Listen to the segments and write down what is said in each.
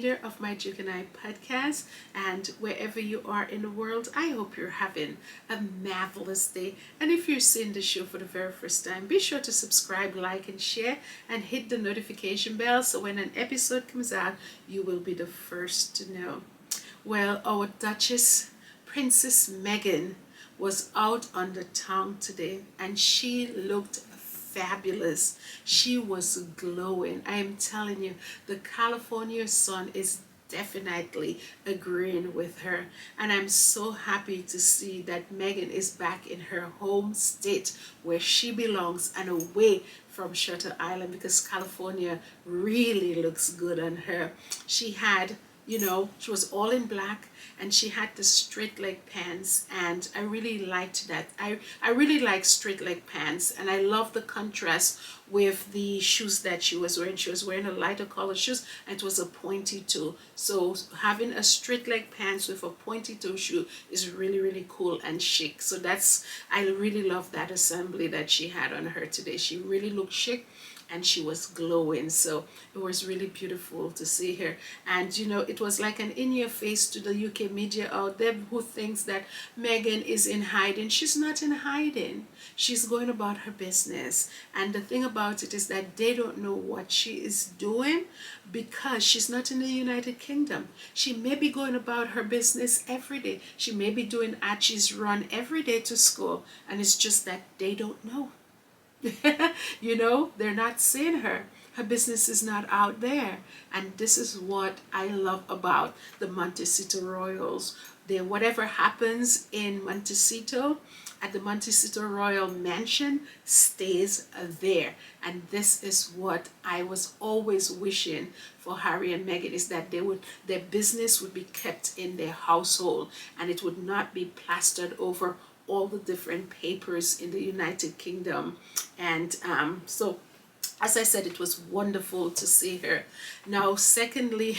reader of my Duke and I podcast, and wherever you are in the world, I hope you're having a marvelous day. And if you're seeing the show for the very first time, be sure to subscribe, like, and share, and hit the notification bell so when an episode comes out, you will be the first to know. Well, our Duchess, Princess Meghan, was out on the town today and she looked fabulous. She was glowing. I am telling you, the California sun is definitely agreeing with her, and I'm so happy to see that Meghan is back in her home state where she belongs and away from Shutter Island, because California really looks good on her. She had, she was all in black and she had the straight leg pants, and I really liked that. I really like straight leg pants, and I love the contrast with the shoes that she was wearing. She was wearing a lighter color shoes and it was a pointy toe. So having a straight leg pants with a pointy toe shoe is really, really cool and chic. So I really love that assembly that she had on her today. She really looked chic and she was glowing, so it was really beautiful to see her. And it was like an in your face to the UK media out there who thinks that Meghan is in hiding. She's not in hiding. She's going about her business, and the thing about it is that they don't know what she is doing because she's not in the United Kingdom. She may be going about her business every day. She may be doing Archie's run every day to school, and it's just that they don't know. They're not seeing her. Her business is not out there. And this is what I love about the Montecito Royals. Whatever happens in Montecito, at the Montecito Royal Mansion, stays there. And this is what I was always wishing for Harry and Meghan, is that their business would be kept in their household and it would not be plastered over all the different papers in the United Kingdom. And so, as I said, it was wonderful to see her. Now, secondly,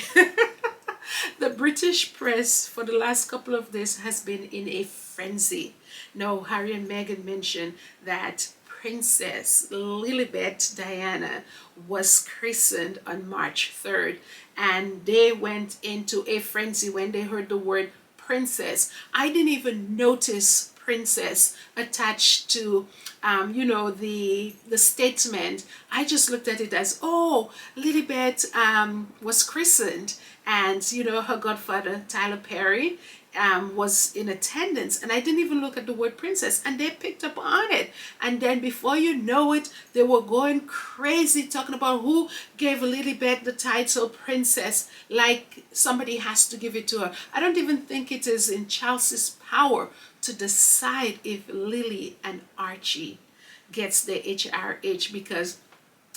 the British press for the last couple of days has been in a frenzy. Now, Harry and Meghan mentioned that Princess Lilibet Diana was christened on March 3rd, and they went into a frenzy when they heard the word princess. I didn't even notice princess attached to the statement. I just looked at it as, oh, Lilibet was christened, and her godfather Tyler Perry was in attendance, and I didn't even look at the word princess, and they picked up on it. And then before you know it, they were going crazy talking about who gave Lilibet the title princess, like somebody has to give it to her. I don't even think it is in Charles's power to decide if Lily and Archie gets the HRH, because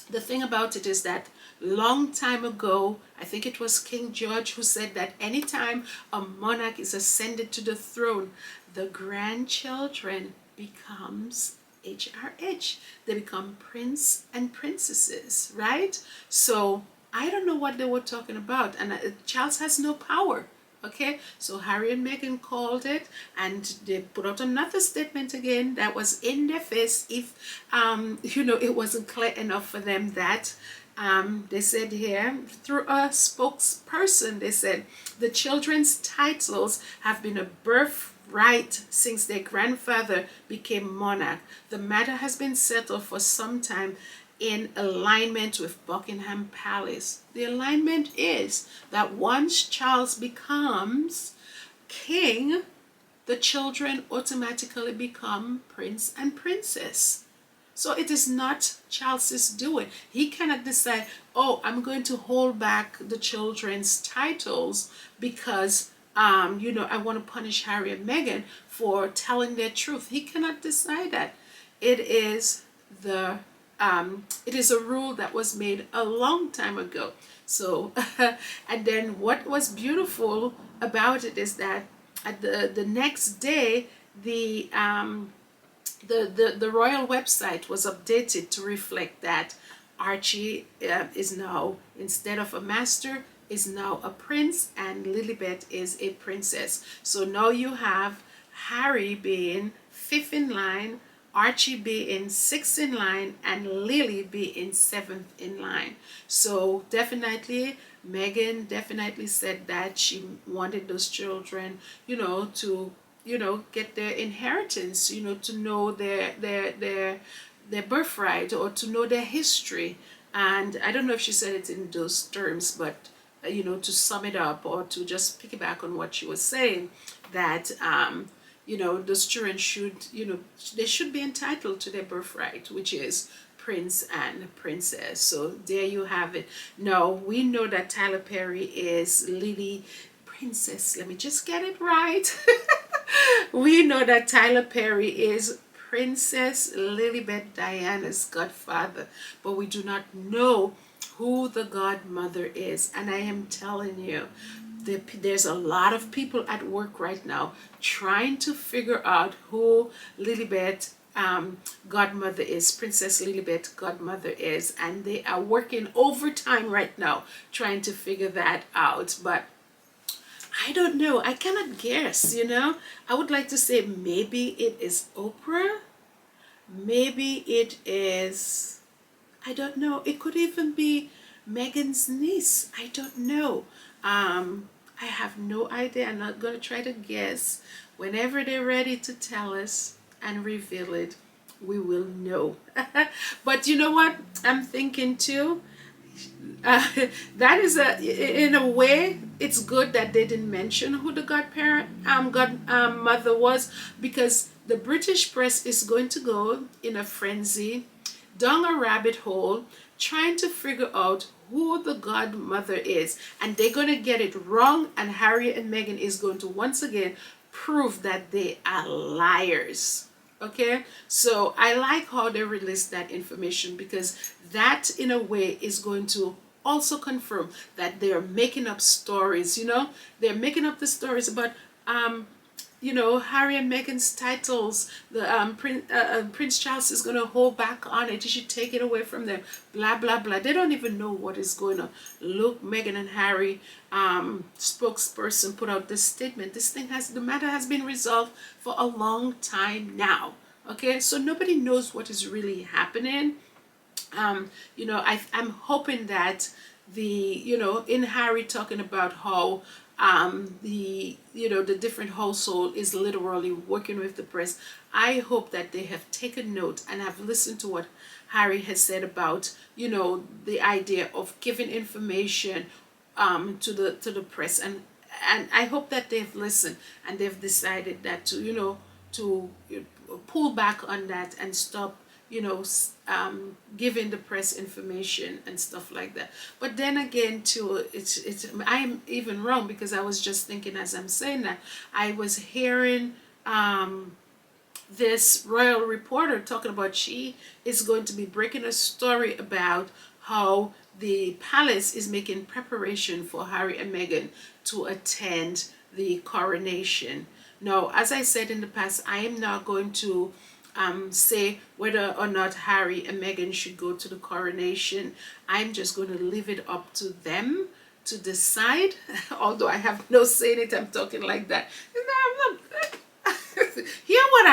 the thing about it is that long time ago, I think it was King George who said that anytime a monarch is ascended to the throne, the grandchildren becomes HRH. They become prince and princesses, right? So I don't know what they were talking about, and Charles has no power. Okay, so Harry and Meghan called it, and they put out another statement again that was in their face if it wasn't clear enough for them that they said here, through a spokesperson, they said the children's titles have been a birthright since their grandfather became monarch. The matter has been settled for some time in alignment with Buckingham Palace. The alignment is that once Charles becomes king, the children automatically become prince and princess. So it is not Charles's doing. He cannot decide, oh, I'm going to hold back the children's titles because I want to punish Harry and Meghan for telling their truth. He cannot decide that. It is a rule that was made a long time ago. So, and then what was beautiful about it is that at the next day, the royal website was updated to reflect that Archie is now, instead of a master, is now a prince, and Lilibet is a princess. So now you have Harry being fifth in line, Archie being sixth in line, and Lily being seventh in line. So definitely Meghan definitely said that she wanted those children, to, get their inheritance, to know their birthright, or to know their history. And I don't know if she said it in those terms, but to sum it up, or to just piggyback on what she was saying, that those children should, they should be entitled to their birthright, which is prince and princess. So there you have it. Now we know that Tyler Perry is Lily Princess. Let me just get it right. We know that Tyler Perry is Princess Lilibet Diana's godfather, but we do not know who the godmother is. And I am telling you, there's a lot of people at work right now trying to figure out who Lilibet godmother is, Princess Lilibet godmother is, and they are working overtime right now trying to figure that out. But I don't know. I cannot guess, I would like to say maybe it is Oprah. Maybe it is, I don't know. It could even be Megan's niece. I don't know. I have no idea. I'm not going to try to guess. Whenever they're ready to tell us and reveal it, we will know. But you know what? I'm thinking too. Uh, that is in a way, it's good that they didn't mention who the godmother was, because the British press is going to go in a frenzy down a rabbit hole trying to figure out who the godmother is, and they're going to get it wrong, and Harry and Meghan is going to once again prove that they are liars. Okay, so I like how they released that information, because that in a way is going to also confirm that they're making up stories. They're making up the stories about Harry and Meghan's titles. The Prince Charles is going to hold back on it. You should take it away from them. Blah blah blah. They don't even know what is going on. Look, Meghan and Harry spokesperson put out this statement. The matter has been resolved for a long time now. Okay, so nobody knows what is really happening. I'm hoping that in Harry talking about how the different household is literally working with the press. I hope that they have taken note and have listened to what Harry has said about the idea of giving information to the press, and I hope that they've listened and they've decided that to pull back on that and stop giving the press information and stuff like that. But then again too, it's I'm even wrong, because I was just thinking as I'm saying that, I was hearing this royal reporter talking about she is going to be breaking a story about how the palace is making preparation for Harry and Meghan to attend the coronation. Now, as I said in the past, I am not going to say whether or not Harry and Meghan should go to the coronation. I'm just going to leave it up to them to decide. Although I have no say in it, I'm talking like that. I'm not. Hear what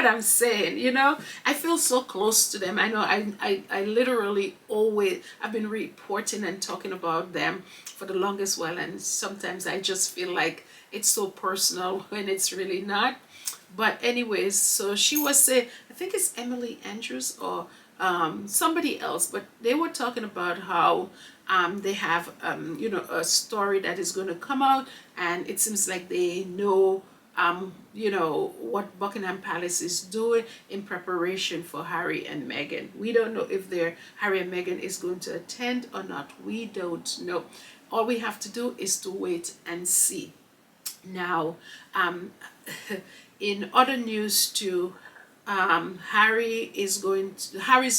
I'm saying. I feel so close to them. I know I literally always, I've been reporting and talking about them for the longest while, and sometimes I just feel like it's so personal when it's really not. But anyways, so she was saying, I think it's Emily Andrews or somebody else, but they were talking about how they have a story that is going to come out, and it seems like they know what Buckingham Palace is doing in preparation for Harry and Meghan. We don't know if Harry and Meghan is going to attend or not. We don't know. All we have to do is to wait and see. Now, in other news too, Harry's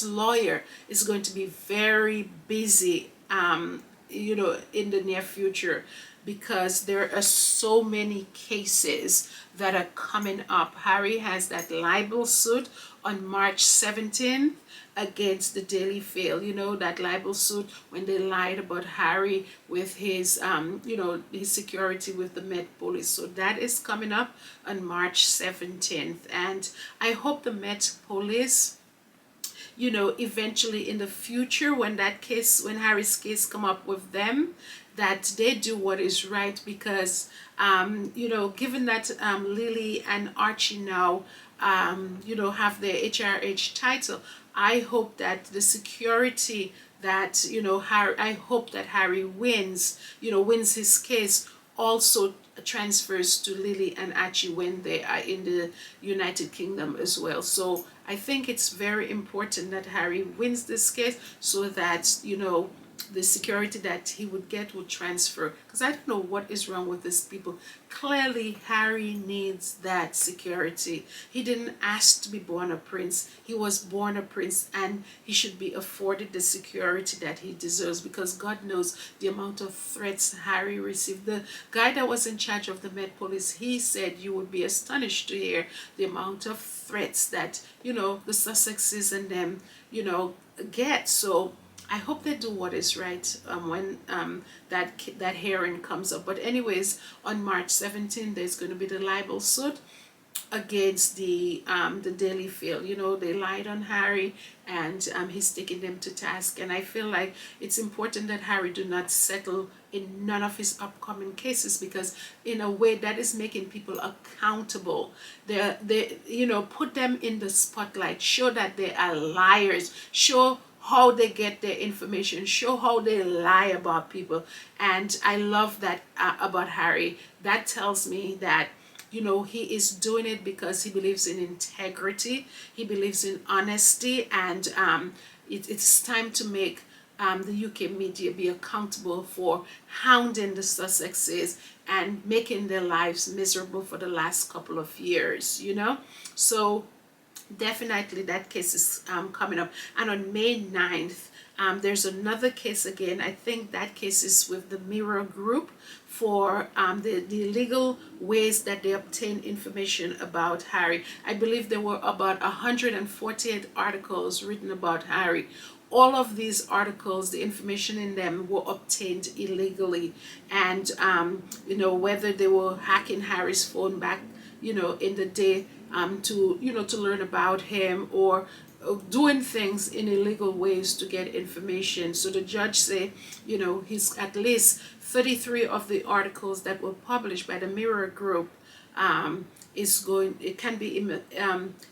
lawyer is going to be very busy in the near future, because there are so many cases that are coming up. Harry has that libel suit on March 17th against the Daily Mail. That libel suit when they lied about Harry with his his security with the Met Police. So that is coming up on March 17th, and I hope the Met Police eventually in the future, when Harry's case come up with them, that they do what is right, because given that Lily and Archie now have their HRH title, I hope that the security that I hope that Harry wins his case, also transfers to Lily and Archie when they are in the United Kingdom as well. So I think it's very important that Harry wins this case, so that the security that he would get would transfer, because I don't know what is wrong with these people. Clearly Harry needs that security. He didn't ask to be born a prince. He was born a prince, and he should be afforded the security that he deserves, because God knows the amount of threats Harry received. The guy that was in charge of the Met Police, he said you would be astonished to hear the amount of threats that the Sussexes and them get. So I hope they do what is right when that hearing comes up. But anyways, on March 17th, there's going to be the libel suit against the Daily Field. They lied on Harry, and he's taking them to task. And I feel like it's important that Harry do not settle in none of his upcoming cases, because in a way that is making people accountable. They put them in the spotlight, show that they are liars, show how they get their information, show how they lie about people. And I love that about Harry. That tells me that he is doing it because he believes in integrity, he believes in honesty, and it's time to make the UK media be accountable for hounding the Sussexes and making their lives miserable for the last couple of years. So definitely that case is coming up. And on May 9th, there's another case again. I think that case is with the Mirror Group for the illegal ways that they obtain information about Harry. I believe there were about 148 articles written about Harry. All of these articles, the information in them were obtained illegally. And whether they were hacking Harry's phone back in the day to learn about him, or doing things in illegal ways to get information. So the judge say he's at least 33 of the articles that were published by the Mirror Group it can be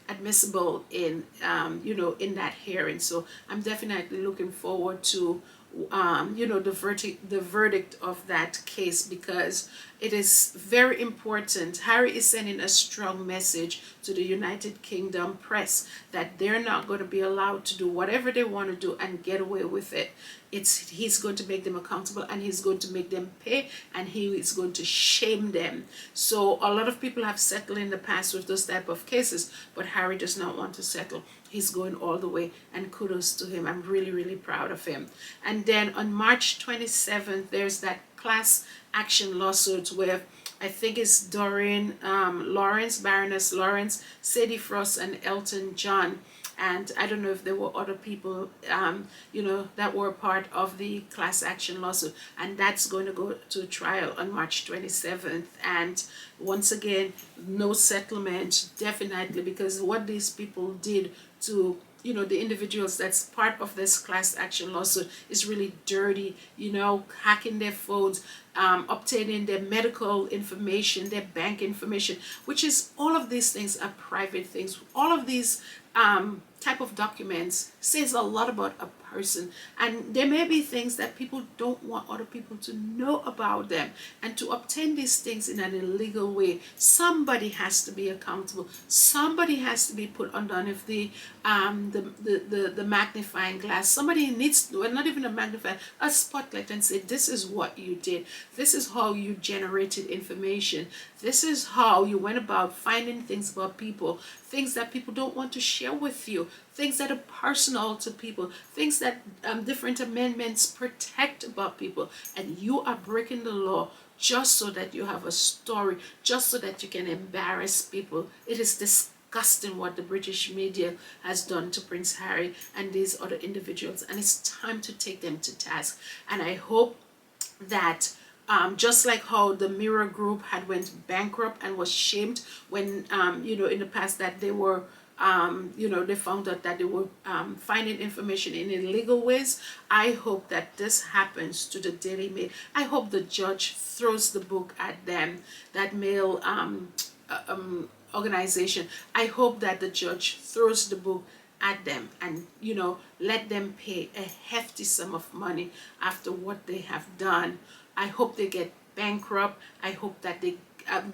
admissible in in that hearing. So I'm definitely looking forward to the verdict of that case, because it is very important. Harry is sending a strong message to the United Kingdom press that they're not going to be allowed to do whatever they want to do and get away with it. He's going to make them accountable, and he's going to make them pay, and he is going to shame them. So a lot of people have settled in the past with those type of cases, but Harry does not want to settle. He's going all the way, and kudos to him. I'm really, really proud of him. And then on March 27th, there's that class action lawsuit where I think it's Doreen Lawrence, Baroness Lawrence, Sadie Frost, and Elton John. And I don't know if there were other people, that were part of the class action lawsuit. And that's going to go to trial on March 27th. And once again, no settlement, definitely, because what these people did to the individuals that's part of this class action lawsuit is really dirty. Hacking their phones, obtaining their medical information, their bank information, which is, all of these things are private things. All of these type of documents says a lot about a person, and there may be things that people don't want other people to know about them, and to obtain these things in an illegal way, somebody has to be accountable. Somebody has to be put underneath the magnifying glass. Somebody needs, well, not even a magnifying, a spotlight, and say, this is what you did, this is how you generated information, this is how you went about finding things about people, things that people don't want to share with you, things that are personal to people, things that different amendments protect about people, and you are breaking the law just so that you have a story, just so that you can embarrass people. It is disgusting what the British media has done to Prince Harry and these other individuals, and it's time to take them to task. And I hope that just like how the Mirror Group had went bankrupt and was shamed when in the past that they were they found out that they were finding information in illegal ways. I hope that this happens to the Daily Mail. I hope the judge throws the book at them, that male organization. I hope that the judge throws the book at them and let them pay a hefty sum of money after what they have done. I hope they get bankrupt. I hope that they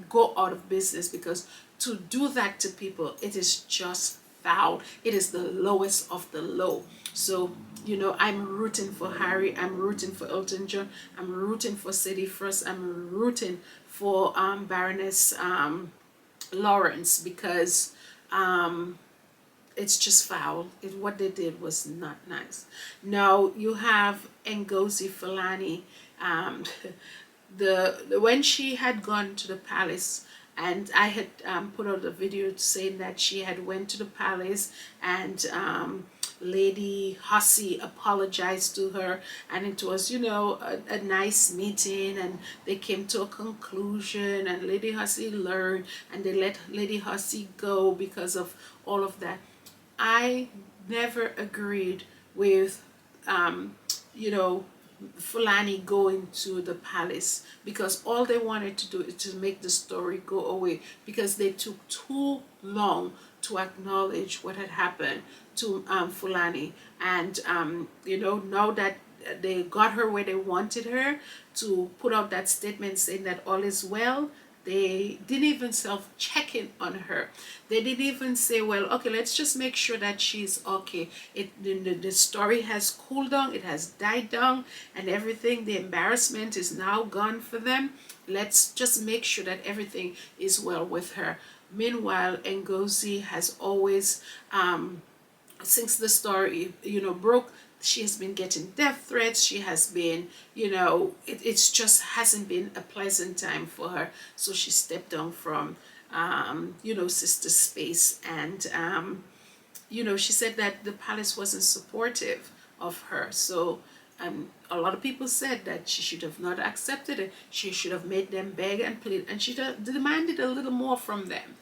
go out of business, because to do that to people, it is just foul. It is the lowest of the low. So I'm rooting for Harry, I'm rooting for Elton John, I'm rooting for Sadie Frost, I'm rooting for Baroness Lawrence, because it's just foul. What they did was not nice. Now you have Ngozi Fulani. When she had gone to the palace, and I had put out a video saying that she had went to the palace, and Lady Hussey apologized to her, and it was a nice meeting, and they came to a conclusion, and Lady Hussey learned, and they let Lady Hussey go because of all of that. I never agreed with Fulani going to the palace, because all they wanted to do is to make the story go away, because they took too long to acknowledge what had happened to Fulani. And now that they got her where they wanted her, to put out that statement saying that all is well, they didn't even self-check in on her. They didn't even say, well, okay, let's just make sure that she's okay. The story has cooled down, it has died down, and everything, the embarrassment is now gone for them. Let's just make sure that everything is well with her. Meanwhile, Ngozi has always, since the story broke, she has been getting death threats. She has been, it's just hasn't been a pleasant time for her. So she stepped down from sister space, and she said that the palace wasn't supportive of her. So a lot of people said that she should have not accepted it. She should have made them beg and plead, and she demanded a little more from them,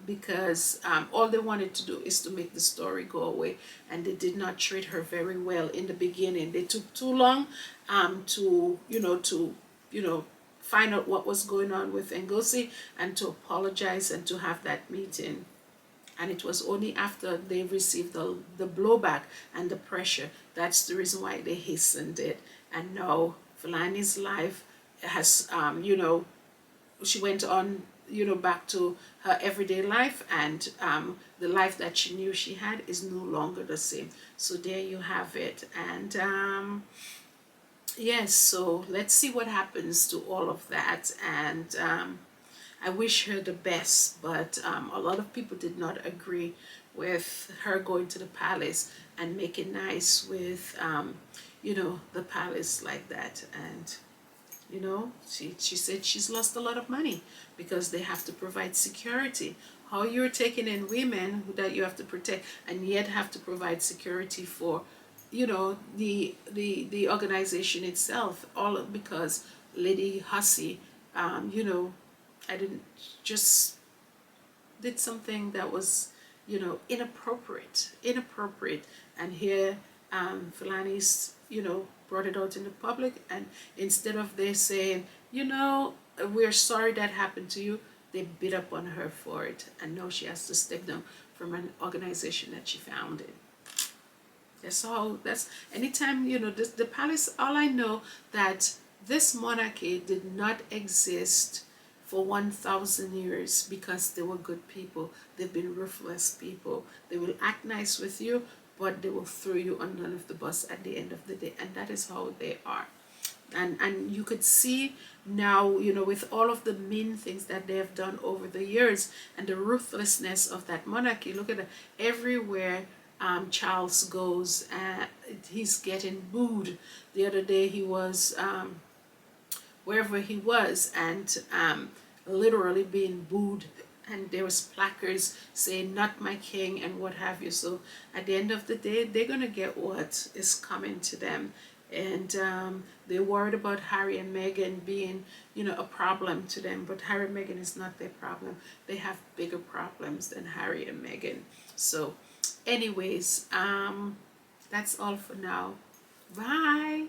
because all they wanted to do is to make the story go away, and they did not treat her very well in the beginning. They took too long to find out what was going on with Ngozi, and to apologize, and to have that meeting. And it was only after they received the blowback and the pressure, that's the reason why they hastened it. And now Fulani's life has she went on back to her everyday life, and the life that she knew she had is no longer the same. So there you have it. And yes, so let's see what happens to all of that. And I wish her the best, but a lot of people did not agree with her going to the palace and making nice with the palace like that. And she said she's lost a lot of money, because they have to provide security. How you're taking in women that you have to protect, and yet have to provide security for the organization itself, all because Lady Hussey I didn't just did something that was inappropriate, and here Fulani's brought it out in the public, and instead of they saying we're sorry that happened to you, they beat up on her for it, and now she has to step down from an organization that she founded. That's anytime the palace. All I know that this monarchy did not exist for 1,000 years because they were good people. They've been ruthless people. They will act nice with you, but they will throw you under the bus at the end of the day, and that is how they are. And you could see now, with all of the mean things that they have done over the years, and the ruthlessness of that monarchy. Look at that. Everywhere Charles goes, he's getting booed. The other day he was wherever he was, and literally being booed, and there was placards saying "not my king" and what have you. So at the end of the day, they're gonna get what is coming to them. and they're worried about Harry and Meghan being, a problem to them. But Harry and Meghan is not their problem. They have bigger problems than Harry and Meghan. So, anyways, that's all for now. Bye.